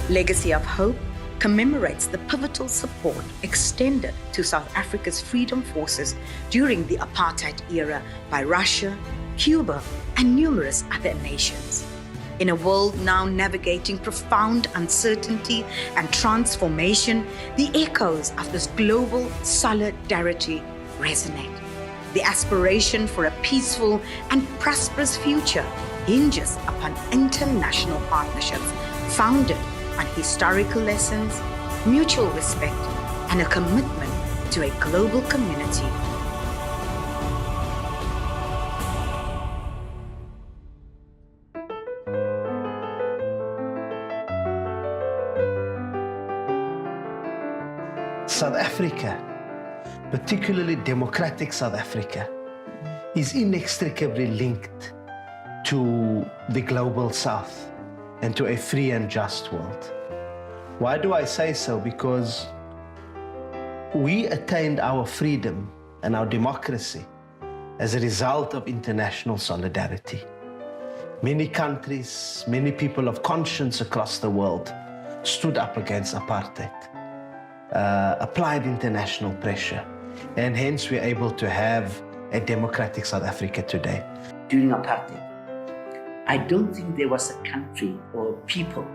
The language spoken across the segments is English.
Legacy of Hope commemorates the pivotal support extended to South Africa's freedom forces during the apartheid era by Russia, Cuba, and numerous other nations. In a world now navigating profound uncertainty and transformation, the echoes of this global solidarity resonate. The aspiration for a peaceful and prosperous future hinges upon international partnerships founded on historical lessons, mutual respect, and a commitment to a global community. South Africa, particularly democratic South Africa, is inextricably linked to the global South and to a free and just world. Why do I say so? Because we attained our freedom and our democracy as a result of international solidarity. Many countries, many people of conscience across the world stood up against apartheid, applied international pressure, and hence we're able to have a democratic South Africa today. During apartheid, I don't think there was a country or people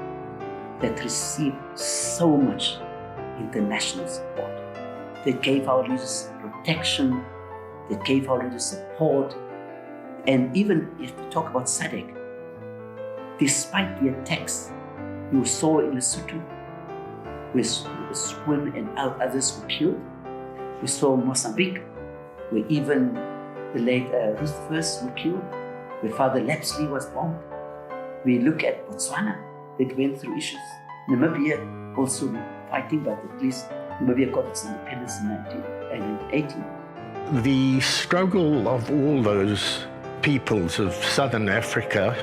that received so much international support, that gave our leaders protection, that gave our leaders support. And even if we talk about SADC, despite the attacks you saw in Lesotho, where Swin and others were killed, we saw Mozambique, where even the late Ruth First were killed, where Father Lapsley was bombed. We look at Botswana, that went through issues. Namibia also fighting, but at least Namibia got its independence in 1980. The struggle of all those peoples of Southern Africa,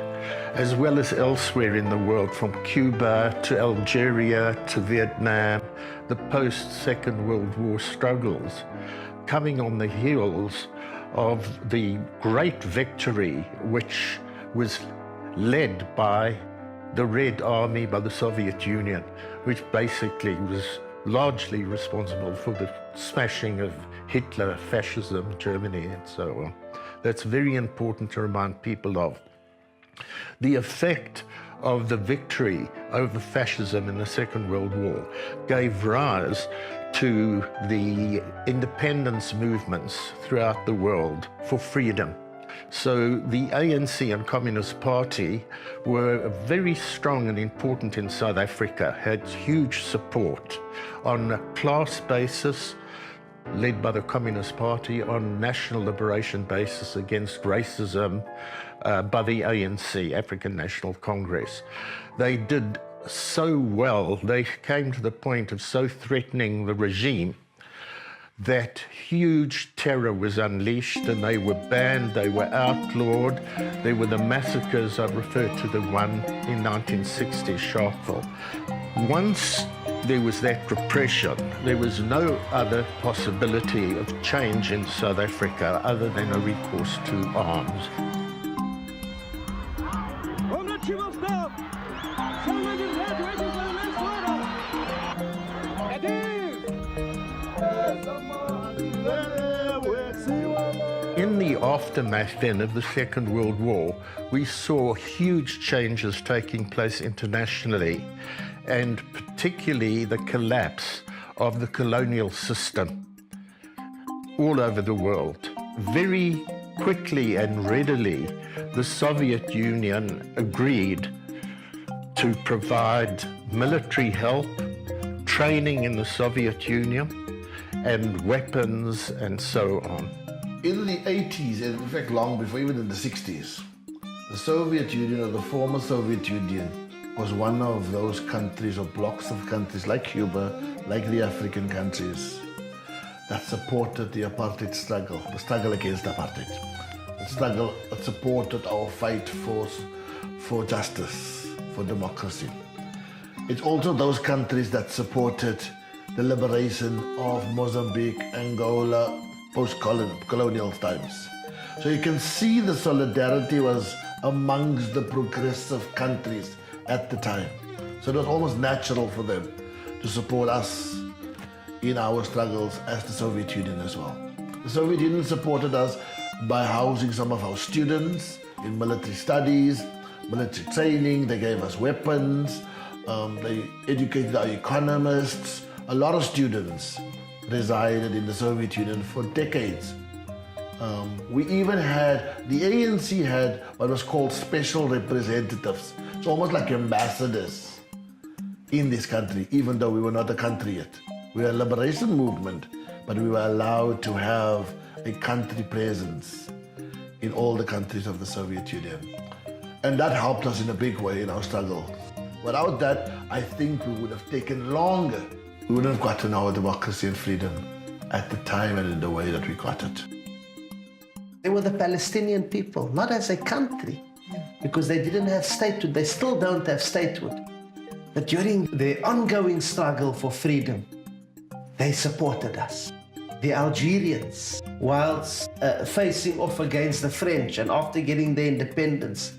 as well as elsewhere in the world, from Cuba to Algeria to Vietnam, the post-Second World War struggles, coming on the heels of the great victory which was led by the Red Army, by the Soviet Union, which basically was largely responsible for the smashing of Hitler, fascism, Germany, and so on. That's very important to remind people of. The effect of the victory over fascism in the Second World War gave rise to the independence movements throughout the world for freedom. So the ANC and Communist Party were very strong and important in South Africa, had huge support on a class basis, led by the Communist Party, on national liberation basis against racism by the ANC, African National Congress. They did so well, they came to the point of so threatening the regime that huge terror was unleashed and they were banned, they were outlawed. There were the massacres, I refer to the one in 1960, Sharpeville. Once there was that repression, there was no other possibility of change in South Africa other than a recourse to arms. In the aftermath then of the Second World War, we saw huge changes taking place internationally, and particularly the collapse of the colonial system all over the world. Very quickly and readily, the Soviet Union agreed to provide military help, training in the Soviet Union, and weapons and so on. In the 80s, and in fact long before, even in the 60s, the Soviet Union, or the former Soviet Union, was one of those countries or blocks of countries like Cuba, like the African countries, that supported the apartheid struggle, the struggle against apartheid. The struggle that supported our fight for justice, for democracy. It's also those countries that supported the liberation of Mozambique, Angola, post-colonial times. So you can see the solidarity was amongst the progressive countries at the time. So it was almost natural for them to support us in our struggles as the Soviet Union as well. The Soviet Union supported us by housing some of our students in military studies, military training. They gave us weapons. They educated our economists. A lot of students resided in the Soviet Union for decades. We even had, the ANC had what was called special representatives. It's almost like ambassadors in this country, even though we were not a country yet. We were a liberation movement, but we were allowed to have a country presence in all the countries of the Soviet Union. And that helped us in a big way in our struggle. Without that, I think we would have taken longer. We wouldn't have gotten our democracy and freedom at the time and in the way that we got it. They were the Palestinian people, not as a country, because they didn't have statehood. They still don't have statehood. But during the ongoing struggle for freedom, they supported us. The Algerians, whilst facing off against the French and after getting their independence,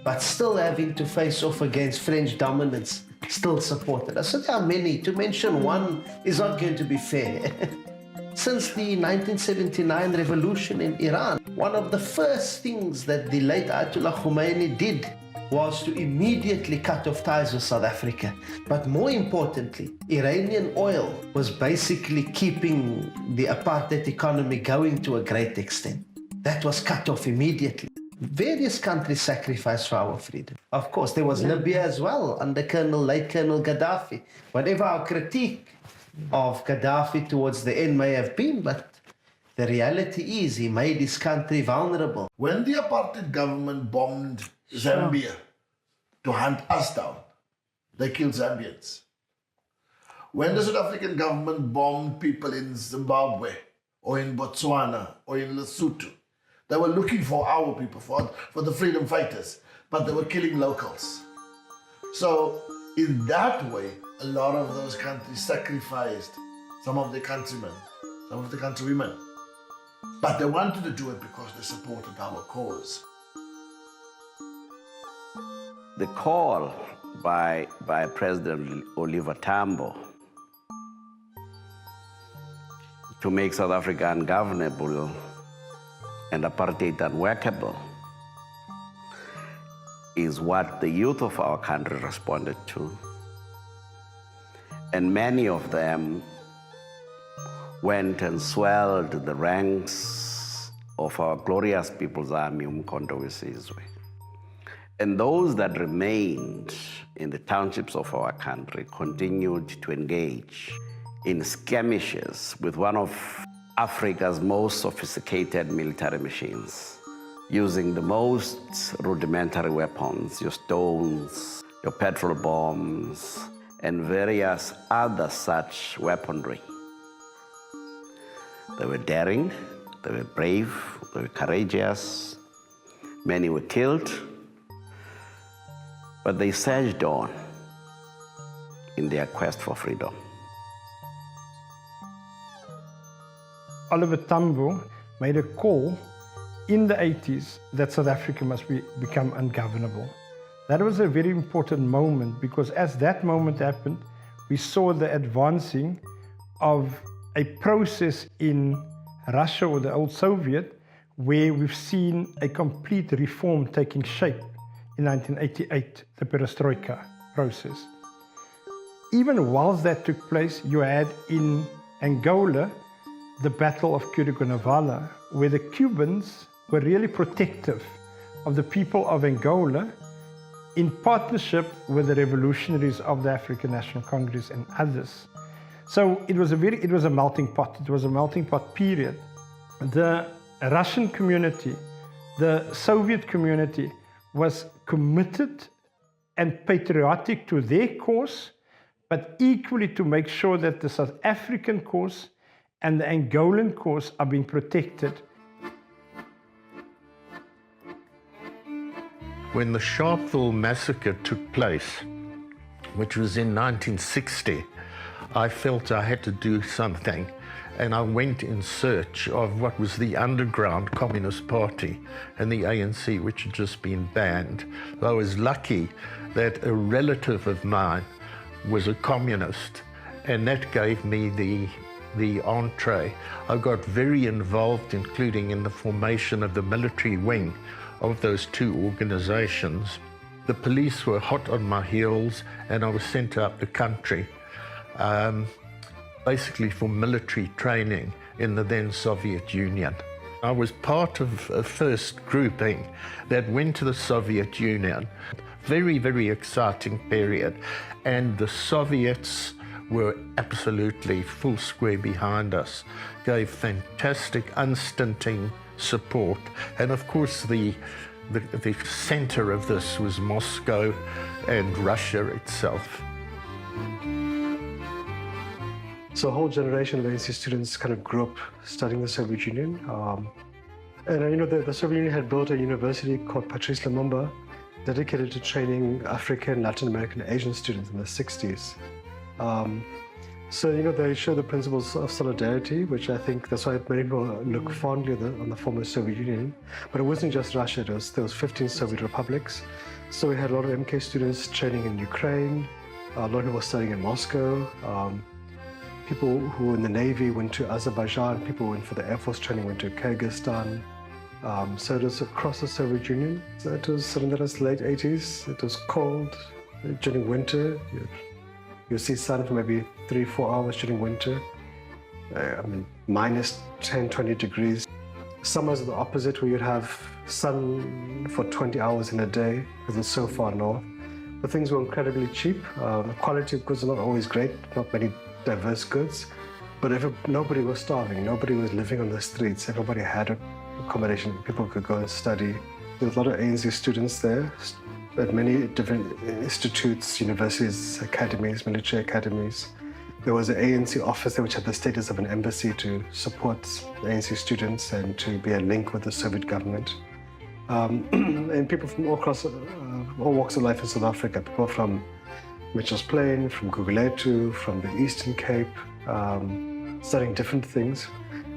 but still having to face off against French dominance, still supported us. So there are many. To mention one is not going to be fair. Since the 1979 revolution in Iran, one of the first things that the late Ayatollah Khomeini did was to immediately cut off ties with South Africa. But more importantly, Iranian oil was basically keeping the apartheid economy going to a great extent. That was cut off immediately. Various countries sacrificed for our freedom. Of course, there was Libya as well, under late Colonel Gaddafi. Whatever our critique of Gaddafi towards the end may have been, but the reality is he made his country vulnerable. When the apartheid government bombed Zambia to hunt us down, they killed Zambians. When the South African government bombed people in Zimbabwe or in Botswana or in Lesotho, they were looking for our people, for the freedom fighters, but they were killing locals. So in that way, a lot of those countries sacrificed some of their countrymen, some of the countrywomen. But they wanted to do it because they supported our cause. The call by President Oliver Tambo to make South Africa ungovernable and apartheid unworkable is what the youth of our country responded to. And many of them went and swelled the ranks of our glorious People's Army, Umkhonto weSizwe. And those that remained in the townships of our country continued to engage in skirmishes with one of Africa's most sophisticated military machines, using the most rudimentary weapons, your stones, your petrol bombs, and various other such weaponry. They were daring, they were brave, they were courageous. Many were killed, but they surged on in their quest for freedom. Oliver Tambo made a call in the 80s that South Africa must become ungovernable. That was a very important moment because as that moment happened, we saw the advancing of a process in Russia or the old Soviet where we've seen a complete reform taking shape in 1988, the perestroika process. Even whilst that took place, you had in Angola the Battle of Curicó, where the Cubans were really protective of the people of Angola in partnership with the revolutionaries of the African National Congress and others. So it was a melting pot. It was a melting pot period. The Russian community, the Soviet community was committed and patriotic to their cause, but equally to make sure that the South African cause and the Angolan cause are being protected. When the Sharpeville massacre took place, which was in 1960, I felt I had to do something. and I went in search of what was the underground Communist Party and the ANC, which had just been banned. I was lucky that a relative of mine was a communist, and that gave me the entree. I got very involved, including in the formation of the military wing of those two organizations. The police were hot on my heels, and I was sent out the country, basically for military training in the then Soviet Union. I was part of a first grouping that went to the Soviet Union. Very, very exciting period. And the Soviets were absolutely full square behind us, gave fantastic, unstinting support. And of course, the center of this was Moscow and Russia itself. So a whole generation of ANC students kind of grew up studying the Soviet Union. The Soviet Union had built a university called Patrice Lumumba, dedicated to training African, Latin American, Asian students in the 60s. They show the principles of solidarity, which I think that's why many people look fondly on the former Soviet Union. But it wasn't just Russia, there was 15 Soviet republics. So we had a lot of MK students training in Ukraine, a lot of people studying in Moscow. People who were in the Navy went to Azerbaijan, people who went for the Air Force training went to Kyrgyzstan. So it was across the Soviet Union. So it was in the late 80s, it was cold during winter. You'll see sun for maybe 3-4 hours during winter. minus 10, 20 degrees. Summers are the opposite, where you'd have sun for 20 hours in a day because it's so far north. But things were incredibly cheap. The quality of goods are not always great, not many diverse goods. But nobody was starving, nobody was living on the streets. Everybody had accommodation, people could go and study. There was a lot of ANC students there at many different institutes, universities, academies, military academies. There was an ANC office there which had the status of an embassy to support ANC students and to be a link with the Soviet government. And people from all across, all walks of life in South Africa, people from Mitchell's Plain, from Guguletu, from the Eastern Cape, studying different things.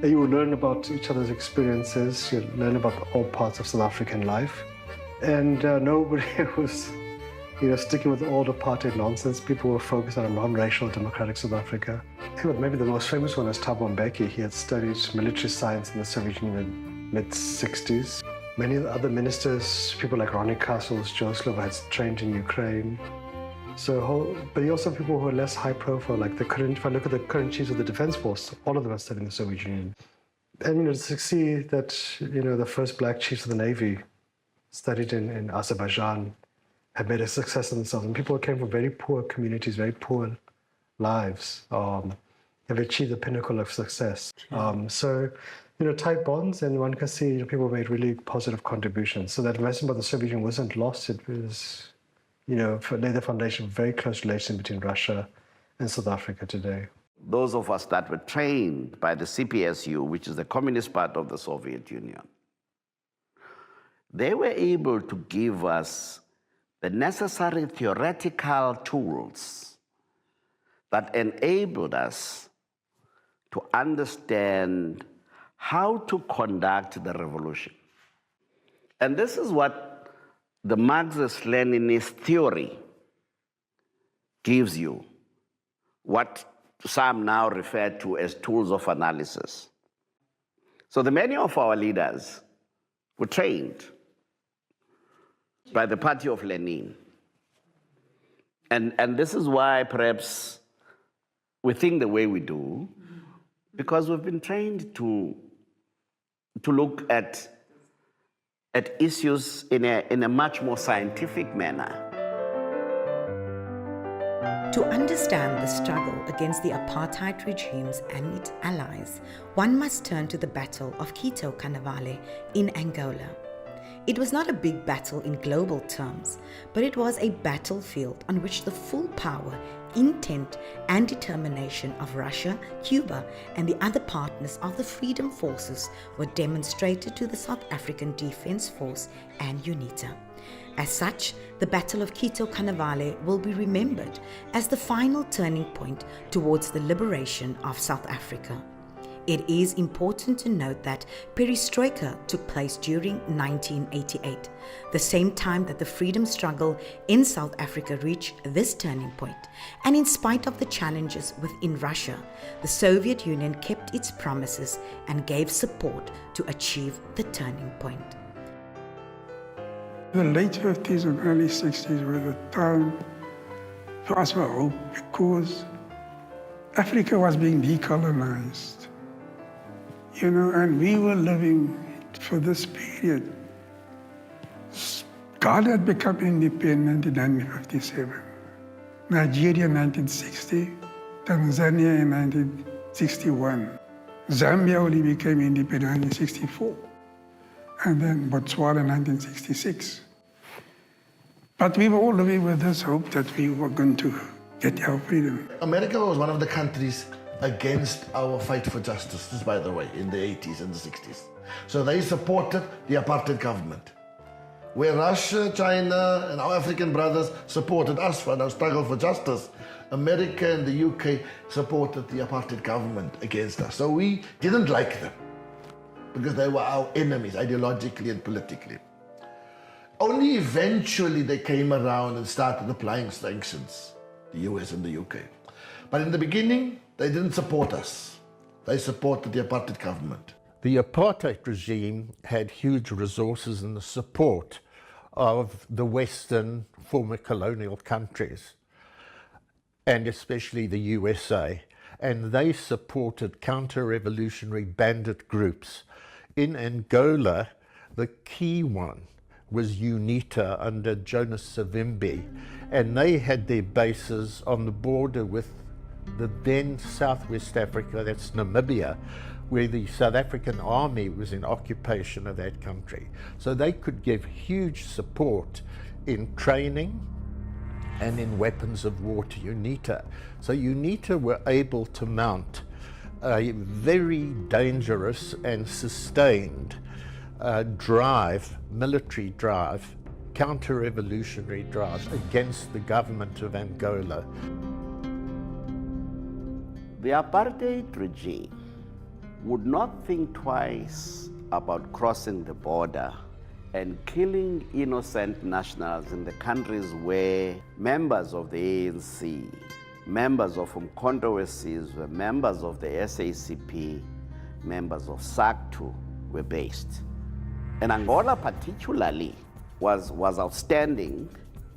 And you would learn about each other's experiences, you learn about all parts of South African life. And nobody was sticking with all the apartheid nonsense. People were focused on a non-racial democratic South Africa. I think maybe the most famous one is Thabo Mbeki. He had studied military science in the Soviet Union in the mid-60s. Many of the other ministers, people like Ronnie Castles, Joe Slovo, had trained in Ukraine. But you also have people who are less high profile, like if I look at the current chiefs of the Defense Force, all of them are studying in the Soviet Union. And to see that, the first black chiefs of the Navy studied in Azerbaijan, had made a success of themselves. And people who came from very poor communities, very poor lives, have achieved the pinnacle of success. Tight bonds, and one can see people made really positive contributions. So that investment by the Soviet Union wasn't lost. It was, laid the foundation of very close relation between Russia and South Africa today. Those of us that were trained by the CPSU, which is the communist part of the Soviet Union, they were able to give us the necessary theoretical tools that enabled us to understand how to conduct the revolution. And this is what the Marxist-Leninist theory gives you, what some now refer to as tools of analysis. So many of our leaders were trained by the party of Lenin. And this is why perhaps we think the way we do, because we've been trained to look at issues in a much more scientific manner. To understand the struggle against the apartheid regimes and its allies, one must turn to the Battle of Quito Carnavale in Angola. It was not a big battle in global terms, but it was a battlefield on which the full power, intent and determination of Russia, Cuba and the other partners of the Freedom Forces were demonstrated to the South African Defence Force and UNITA. As such, the Battle of Quito Carnavale will be remembered as the final turning point towards the liberation of South Africa. It is important to note that perestroika took place during 1988, the same time that the freedom struggle in South Africa reached this turning point. And in spite of the challenges within Russia, the Soviet Union kept its promises and gave support to achieve the turning point. The late 50s and early 60s were the time for us for hope, because Africa was being decolonized, and we were living for this period. Ghana had become independent in 1957, Nigeria in 1960, Tanzania in 1961. Zambia only became independent in 1964, and then Botswana in 1966. But we were all living with this hope that we were going to get our freedom. America was one of the countries against our fight for justice, by the way, in the 80s and the 60s. So they supported the apartheid government. Where Russia, China, and our African brothers supported us for our struggle for justice, America and the UK supported the apartheid government against us. So we didn't like them because they were our enemies ideologically and politically. Only eventually they came around and started applying sanctions, the US and the UK. But in the beginning, they didn't support us. They supported the apartheid government. The apartheid regime had huge resources and the support of the Western former colonial countries, and especially the USA. And they supported counter-revolutionary bandit groups. In Angola, the key one was UNITA under Jonas Savimbi, and they had their bases on the border with the then Southwest Africa, that's Namibia, where the South African army was in occupation of that country. So they could give huge support in training and in weapons of war to UNITA. So UNITA were able to mount a very dangerous and sustained military drive, counter-revolutionary drive against the government of Angola. The apartheid regime would not think twice about crossing the border and killing innocent nationals in the countries where members of the ANC, members of Umkhonto weSizwe, were members of the SACP, members of SACTU were based. And Angola particularly was outstanding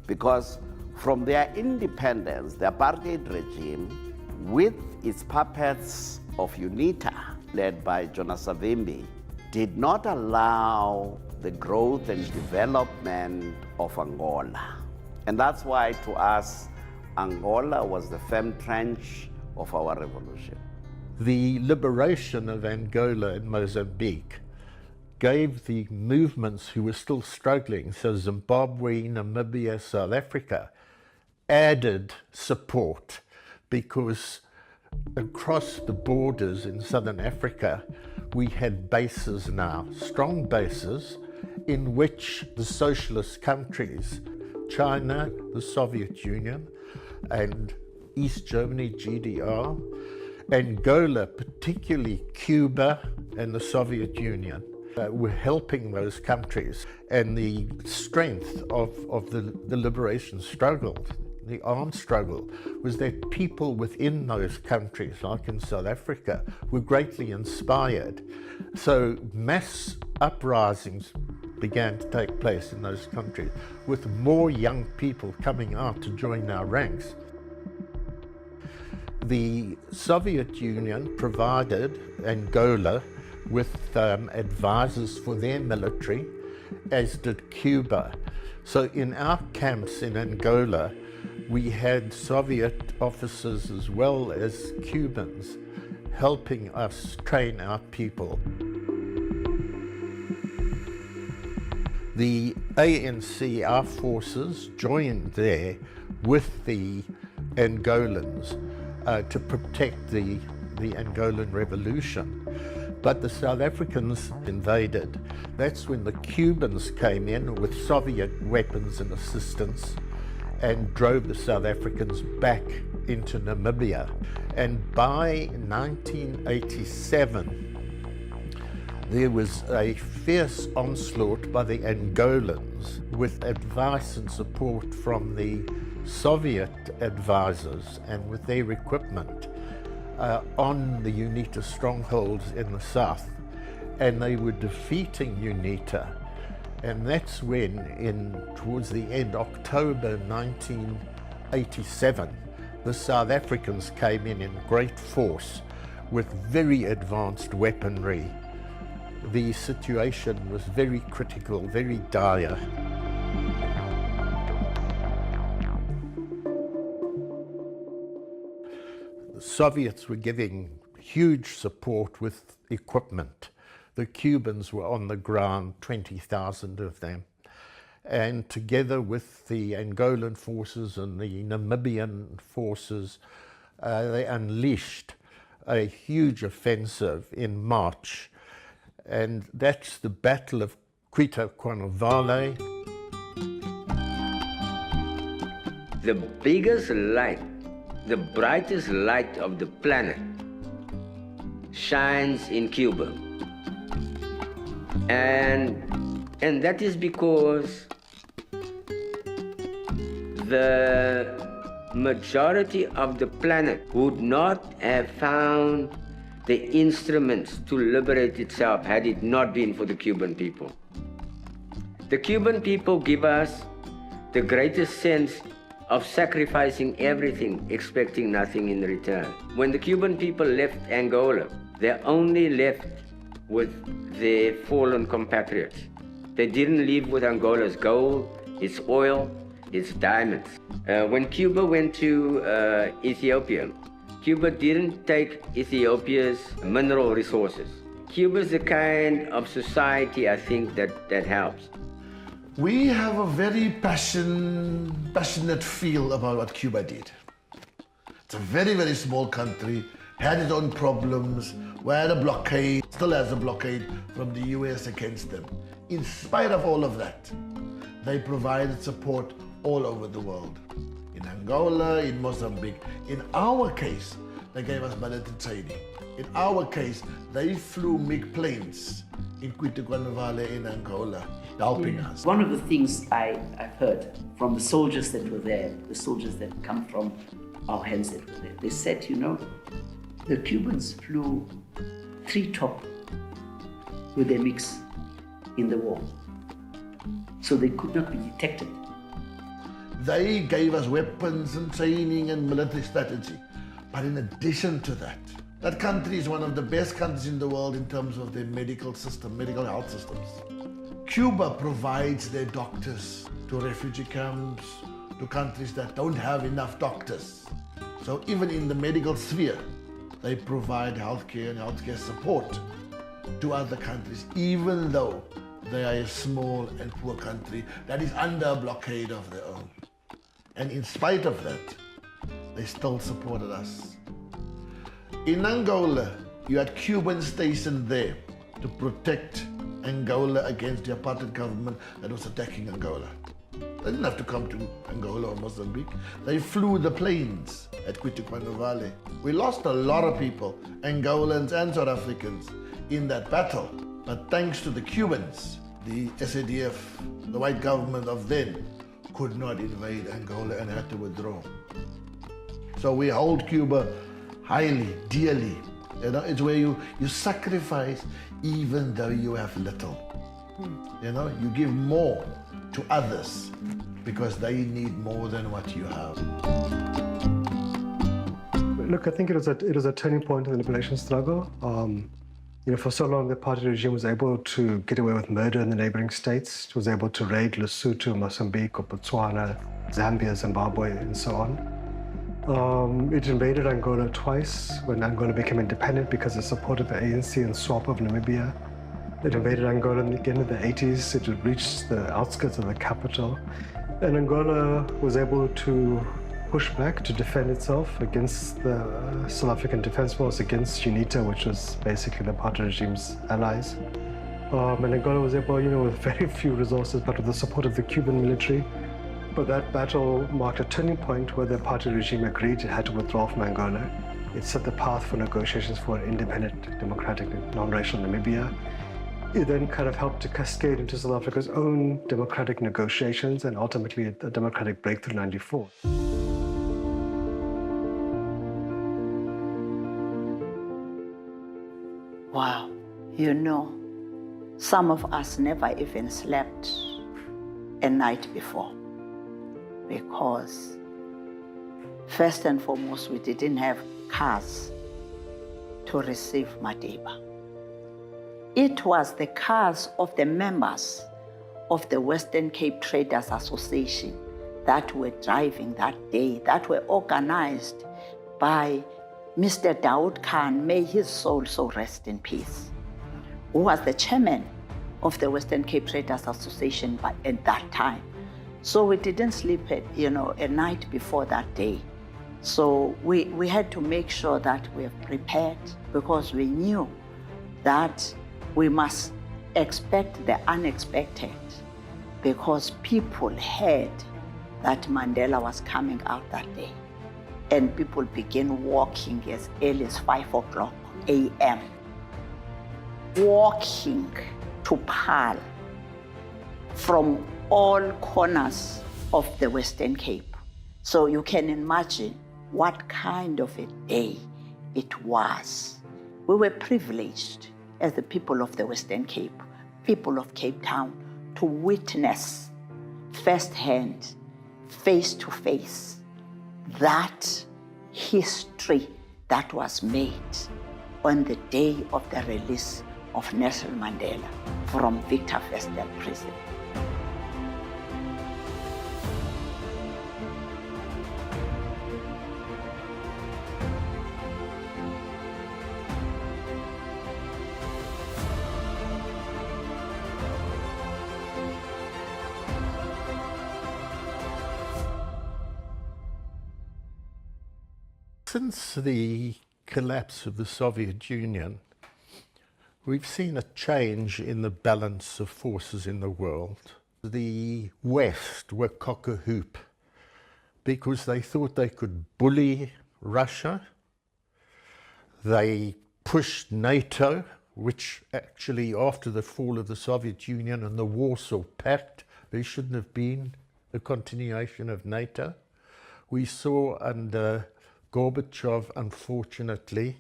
because from their independence, the apartheid regime, with its puppets of UNITA, led by Jonas Savimbi, did not allow the growth and development of Angola. And that's why to us, Angola was the firm trench of our revolution. The liberation of Angola and Mozambique gave the movements who were still struggling, so Zimbabwe, Namibia, South Africa, added support, because across the borders in Southern Africa, we had bases now, strong bases, in which the socialist countries, China, the Soviet Union, and East Germany, GDR, Angola, particularly Cuba and the Soviet Union, were helping those countries. And the strength of the liberation struggle, the armed struggle, was that people within those countries, like in South Africa, were greatly inspired. So mass uprisings began to take place in those countries, with more young people coming out to join our ranks. The Soviet Union provided Angola with advisors for their military, as did Cuba. So in our camps in Angola, we had Soviet officers as well as Cubans helping us train our people. The ANC, our forces, joined there with the Angolans to protect the Angolan revolution. But the South Africans invaded. That's when the Cubans came in with Soviet weapons and assistance and drove the South Africans back into Namibia. And by 1987, there was a fierce onslaught by the Angolans with advice and support from the Soviet advisors and with their equipment on the UNITA strongholds in the south. And they were defeating UNITA. And that's when, towards the end, October 1987, the South Africans came in great force with very advanced weaponry. The situation was very critical, very dire. The Soviets were giving huge support with equipment. The Cubans were on the ground, 20,000 of them. And together with the Angolan forces and the Namibian forces, they unleashed a huge offensive in March. And that's the Battle of Cuita-Cuanavale. The biggest light, the brightest light of the planet shines in Cuba. And that is because the majority of the planet would not have found the instruments to liberate itself had it not been for the Cuban people. The Cuban people give us the greatest sense of sacrificing everything, expecting nothing in return. When the Cuban people left Angola, they only left with their fallen compatriots. They didn't leave with Angola's gold, its oil, its diamonds. When Cuba went to Ethiopia, Cuba didn't take Ethiopia's mineral resources. Cuba's the kind of society, I think, that helps. We have a very passionate feel about what Cuba did. It's a very, very small country, had its own problems, had a blockade, still has a blockade from the US against them. In spite of all of that, they provided support all over the world. In Angola, in Mozambique. In our case, they gave us military training. In our case, they flew MiG planes in Cuita-Cuanavale in Angola, helping us. One of the things I've heard from the soldiers that were there, the soldiers that come from our hands that were there, they said, the Cubans flew 3 top with their MiGs in the war, so they could not be detected. They gave us weapons and training and military strategy. But in addition to that, that country is one of the best countries in the world in terms of their medical system, medical health systems. Cuba provides their doctors to refugee camps, to countries that don't have enough doctors. So even in the medical sphere, they provide healthcare and healthcare support to other countries, even though they are a small and poor country that is under a blockade of their own. And in spite of that, they still supported us. In Angola, you had Cubans stationed there to protect Angola against the apartheid government that was attacking Angola. They didn't have to come to Angola or Mozambique. They flew the planes at Cuita-Cuanavale. We lost a lot of people, Angolans and South Africans, in that battle. But thanks to the Cubans, the SADF, the white government of then, could not invade Angola and had to withdraw. So we hold Cuba highly, dearly. It's where you sacrifice even though you have little. You give more to others because they need more than what you have. Look, I think it was a turning point in the liberation struggle. For so long, the apartheid regime was able to get away with murder in the neighboring states. It was able to raid Lesotho, Mozambique, or Botswana, Zambia, Zimbabwe, and so on. It invaded Angola twice when Angola became independent because it supported the ANC and SWAP of Namibia. It invaded Angola again in the 80s. It had reached the outskirts of the capital. And Angola was able to push back to defend itself against the South African Defence Force, against UNITA, which was basically the apartheid regime's allies. And Angola was able, with very few resources, but with the support of the Cuban military. But that battle marked a turning point where the apartheid regime agreed it had to withdraw from Angola. It set the path for negotiations for an independent, democratic, non-racial Namibia. It then kind of helped to cascade into South Africa's own democratic negotiations and ultimately a democratic breakthrough in '94. Wow, you know, some of us never even slept a night before because first and foremost, we didn't have cars to receive Madiba. It was the cars of the members of the Western Cape Traders Association that were driving that day, that were organized by Mr. Daoud Khan, may his soul so rest in peace, who was the chairman of the Western Cape Traders Association at that time. So we didn't sleep, a night before that day. So we had to make sure that we're prepared because we knew that we must expect the unexpected because people heard that Mandela was coming out that day. And people began walking as early as 5 o'clock a.m. Walking to Paarl from all corners of the Western Cape. So you can imagine what kind of a day it was. We were privileged as the people of the Western Cape, people of Cape Town, to witness firsthand, face to face, that history that was made on the day of the release of Nelson Mandela from Victor Verster prison. Since the collapse of the Soviet Union, we've seen a change in the balance of forces in the world. The West were cock-a-hoop because they thought they could bully Russia. They pushed NATO, which actually after the fall of the Soviet Union and the Warsaw Pact, there shouldn't have been a continuation of NATO. We saw under Gorbachev, unfortunately,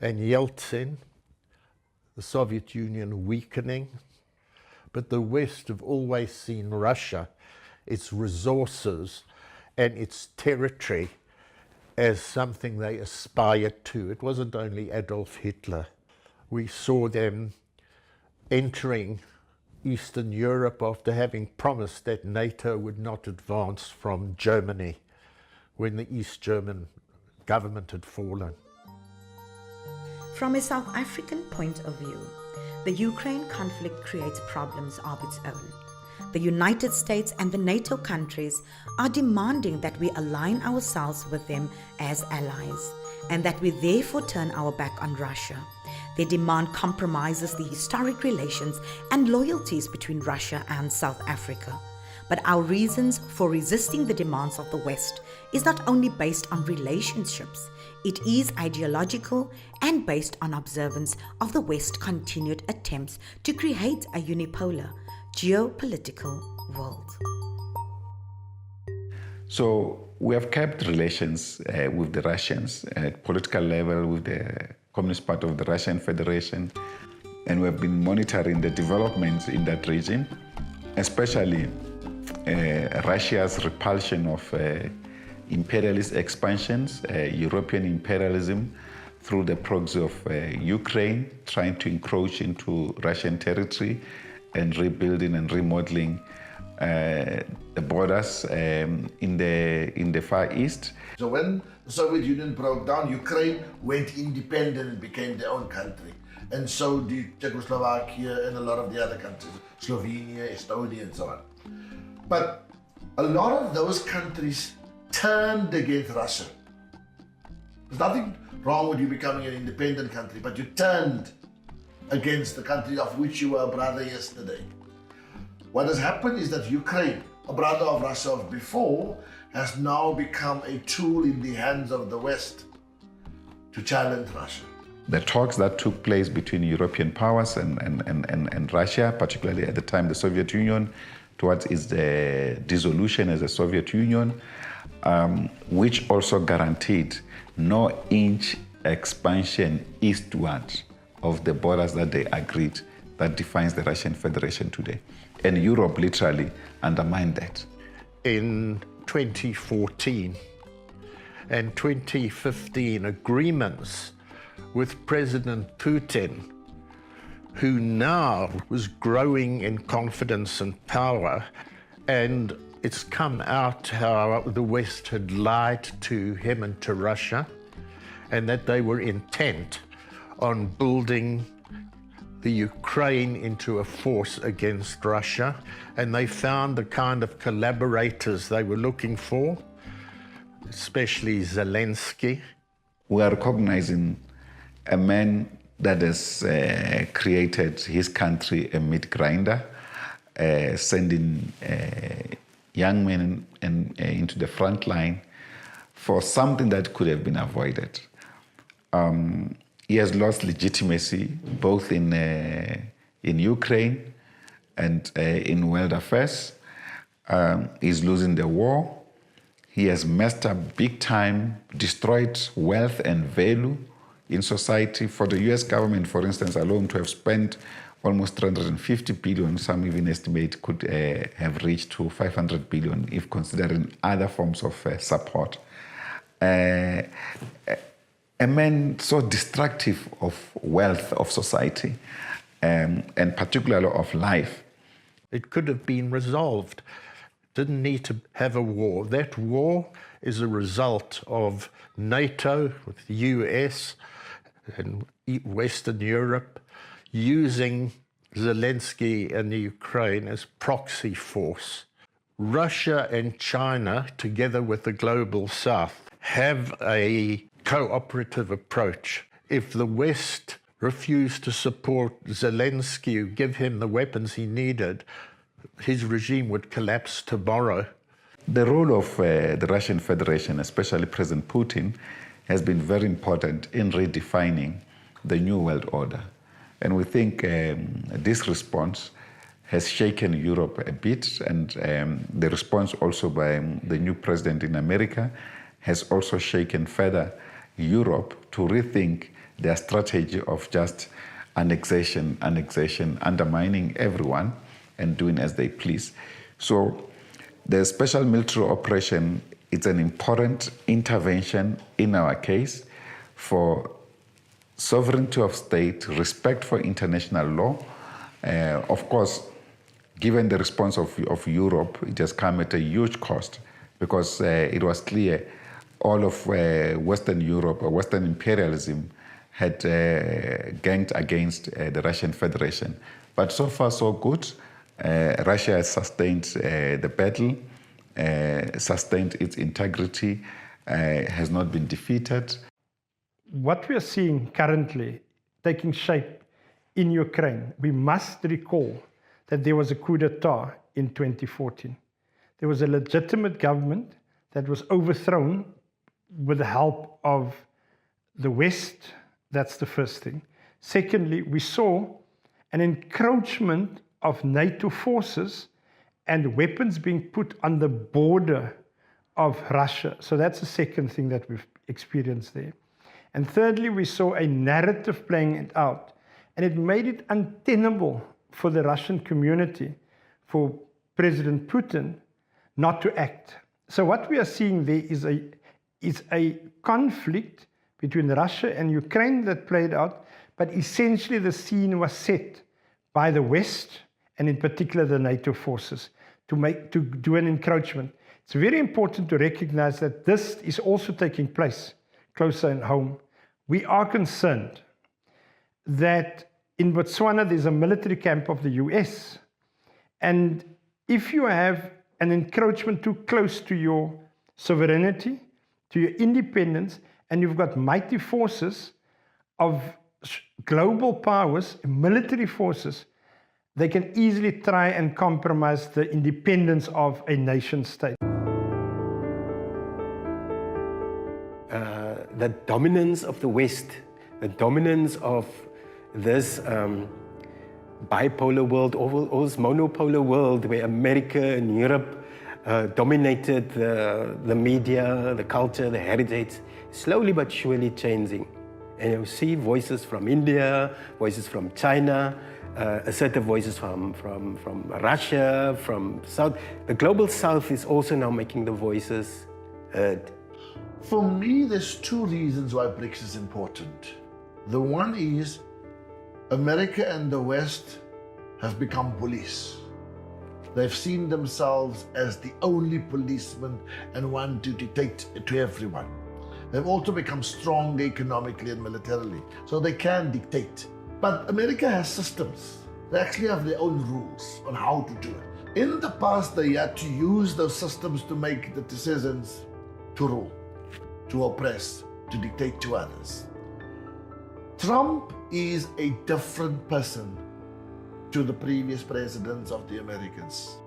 and Yeltsin, the Soviet Union weakening, but the West have always seen Russia, its resources and its territory as something they aspired to. It wasn't only Adolf Hitler. We saw them entering Eastern Europe after having promised that NATO would not advance from Germany when the East German government had fallen. From a South African point of view, the Ukraine conflict creates problems of its own. The United States and the NATO countries are demanding that we align ourselves with them as allies, and that we therefore turn our back on Russia. Their demand compromises the historic relations and loyalties between Russia and South Africa. But our reasons for resisting the demands of the West is not only based on relationships, it is ideological and based on observance of the West's continued attempts to create a unipolar geopolitical world. So we have kept relations with the Russians at political level with the Communist Party of the Russian Federation, and we have been monitoring the developments in that region, especially Russia's repulsion of imperialist expansions, European imperialism through the proxy of Ukraine, trying to encroach into Russian territory and rebuilding and remodeling the borders in the Far East. So when the Soviet Union broke down, Ukraine went independent and became their own country. And so did Czechoslovakia and a lot of the other countries, Slovenia, Estonia, and so on. But a lot of those countries turned against Russia. There's nothing wrong with you becoming an independent country, but you turned against the country of which you were a brother yesterday. What has happened is that Ukraine, a brother of Russia of before, has now become a tool in the hands of the West to challenge Russia. The talks that took place between European powers and Russia, particularly at the time the Soviet Union, towards its dissolution as a Soviet Union, which also guaranteed no inch expansion eastward of the borders that they agreed that defines the Russian Federation today. And Europe literally undermined that. In 2014 and 2015 agreements with President Putin, who now was growing in confidence and power, and it's come out how the West had lied to him and to Russia, and that they were intent on building the Ukraine into a force against Russia, and they found the kind of collaborators they were looking for, especially Zelensky. We are recognizing a man that has created his country a meat grinder, sending young men into the front line for something that could have been avoided. He has lost legitimacy both in Ukraine and in world affairs. He's losing the war. He has messed up big time, destroyed wealth and value in society. For the US government, for instance, alone to have spent almost 350 billion, some even estimate could have reached to 500 billion if considering other forms of support. A man so destructive of wealth of society and particularly of life. It could have been resolved. Didn't need to have a war. That war is a result of NATO with the US and Western Europe using Zelensky and the Ukraine as proxy force. Russia and China, together with the global South, have a cooperative approach. If the West refused to support Zelensky, give him the weapons he needed, his regime would collapse tomorrow. The role of the Russian Federation, especially President Putin, has been very important in redefining the new world order. And we think this response has shaken Europe a bit, and the response also by the new president in America has also shaken further Europe to rethink their strategy of just annexation, undermining everyone and doing as they please. So the special military operation is an important intervention in our case for sovereignty of state, respect for international law. Of course, given the response of Europe, it has come at a huge cost because it was clear all of Western Europe or Western imperialism had ganged against the Russian Federation. But so far, so good. Russia has sustained the battle, sustained its integrity, has not been defeated. What we are seeing currently taking shape in Ukraine, we must recall that there was a coup d'etat in 2014. There was a legitimate government that was overthrown with the help of the West. That's the first thing. Secondly, we saw an encroachment of NATO forces and weapons being put on the border of Russia. So that's the second thing that we've experienced there. And thirdly, we saw a narrative playing it out, and it made it untenable for the Russian community, for President Putin, not to act. So what we are seeing there is a conflict between Russia and Ukraine that played out, but essentially the scene was set by the West, and in particular the NATO forces, to do an encroachment. It's very important to recognize that this is also taking place closer at home. We are concerned that in Botswana there's a military camp of the US, and if you have an encroachment too close to your sovereignty, to your independence, and you've got mighty forces of global powers, military forces, they can easily try and compromise the independence of a nation state. the dominance of the West, the dominance of this bipolar world, or this monopolar world where America and Europe dominated the media, the culture, the heritage, slowly but surely changing. And you see voices from India, voices from China, assertive voices from Russia, from South. The global South is also now making the voices heard. For me, there's two reasons why BRICS is important. The one is America and the West have become bullies. They've seen themselves as the only policemen and want to dictate to everyone. They've also become strong economically and militarily, so they can dictate. But America has systems. They actually have their own rules on how to do it. In the past, they had to use those systems to make the decisions to rule, to oppress, to dictate to others. Trump is a different person to the previous presidents of the Americans.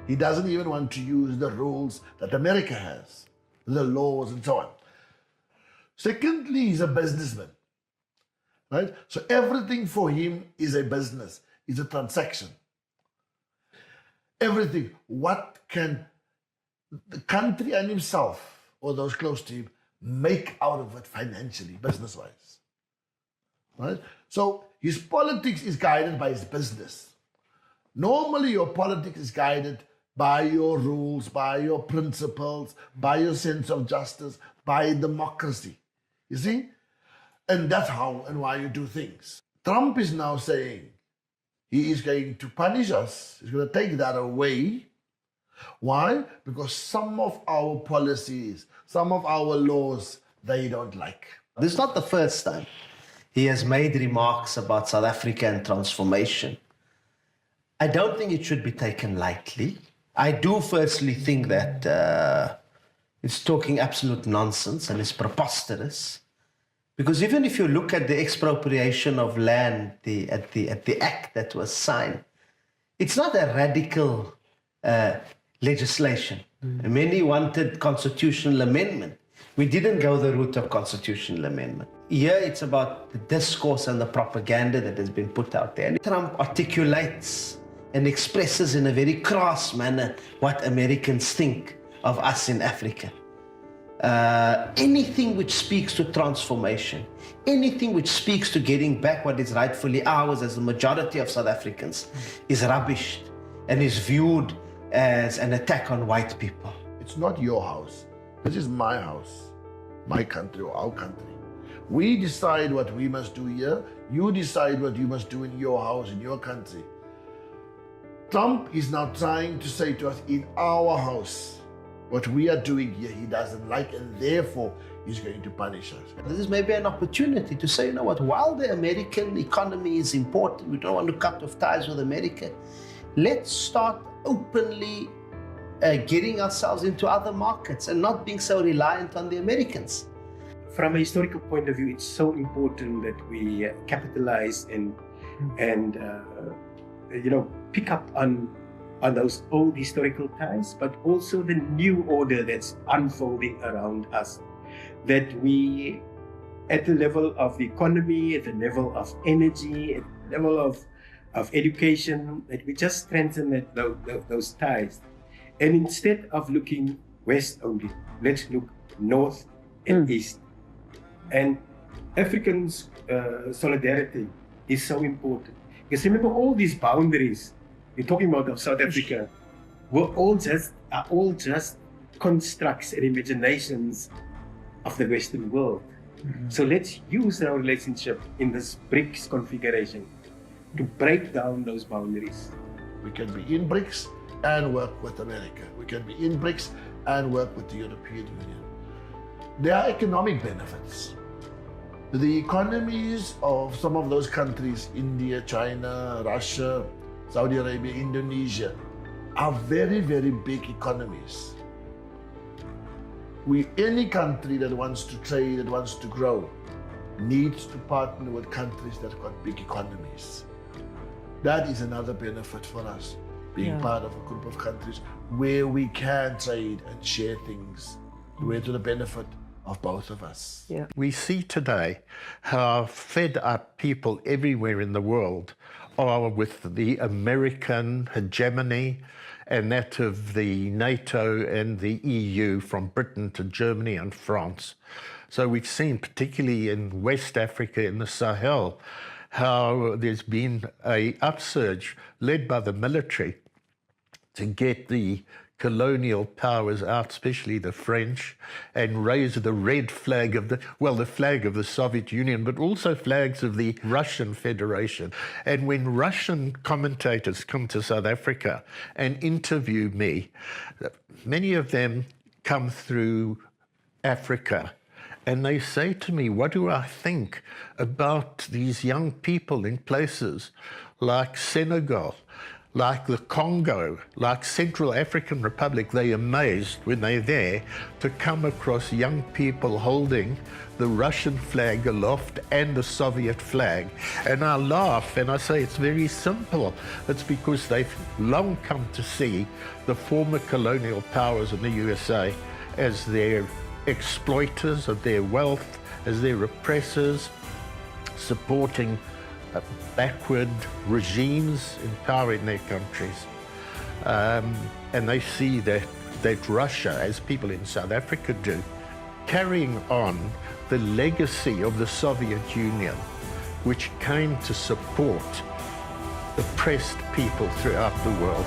He doesn't even want to use the rules that America has, the laws and so on. Secondly, he's a businessman, right? So everything for him is a business, is a transaction. Everything. What can the country and himself, or those close to him, make out of it financially, business-wise, right? So his politics is guided by his business. Normally, your politics is guided by your rules, by your principles, by your sense of justice, by democracy. You see? And that's how and why you do things. Trump is now saying he is going to punish us. He's going to take that away. Why? Because some of our policies, some of our laws, they don't like. This is not the first time he has made remarks about South Africa and transformation. I don't think it should be taken lightly. I do firstly think that it's talking absolute nonsense and it's preposterous. Because even if you look at the expropriation of land, at the act that was signed, it's not a radical legislation. Many wanted constitutional amendment. We didn't go the route of constitutional amendment. Here it's about the discourse and the propaganda that has been put out there. And Trump articulates and expresses in a very crass manner what Americans think of us in Africa. Anything which speaks to transformation, anything which speaks to getting back what is rightfully ours as the majority of South Africans is rubbished and is viewed as an attack on white people. It's not your house. This is my house, my country or our country. We decide what we must do here. You decide what you must do in your house, in your country. Trump is now trying to say to us, in our house, what we are doing here, he doesn't like, and therefore he's going to punish us. This is maybe an opportunity to say, you know what, while the American economy is important, we don't want to cut off ties with America, let's start openly getting ourselves into other markets and not being so reliant on the Americans. From a historical point of view, it's so important that we capitalize and pick up on those old historical ties, but also the new order that's unfolding around us. That we, at the level of the economy, at the level of energy, at the level of education, that we just strengthen those ties. And instead of looking west only, let's look north and east. And African solidarity is so important. Because remember, all these boundaries you're talking about of South Africa are all just constructs and imaginations of the Western world. So let's use our relationship in this BRICS configuration to break down those boundaries. We can be in BRICS and work with America. We can be in BRICS and work with the European Union. There are economic benefits. The economies of some of those countries, India, China, Russia, Saudi Arabia, Indonesia, are very, very big economies. Any country that wants to trade, that wants to grow, needs to partner with countries that have got big economies. That is another benefit for us, being part of a group of countries where we can trade and share things, where to the benefit of both of us. Yeah. We see today how fed up people everywhere in the world are with the American hegemony and that of the NATO and the EU, from Britain to Germany and France. So we've seen, particularly in West Africa, in the Sahel, how there's been an upsurge led by the military to get the colonial powers out, especially the French, and raise the red flag of the flag of the Soviet Union, but also flags of the Russian Federation. And when Russian commentators come to South Africa and interview me, many of them come through Africa. And they say to me, what do I think about these young people in places like Senegal, like the Congo, like Central African Republic? They're amazed when they're there to come across young people holding the Russian flag aloft and the Soviet flag. And I laugh and I say it's very simple. It's because they've long come to see the former colonial powers in the USA as their exploiters of their wealth, as their oppressors, supporting backward regimes in power in their countries. And they see that Russia, as people in South Africa do, carrying on the legacy of the Soviet Union, which came to support oppressed people throughout the world.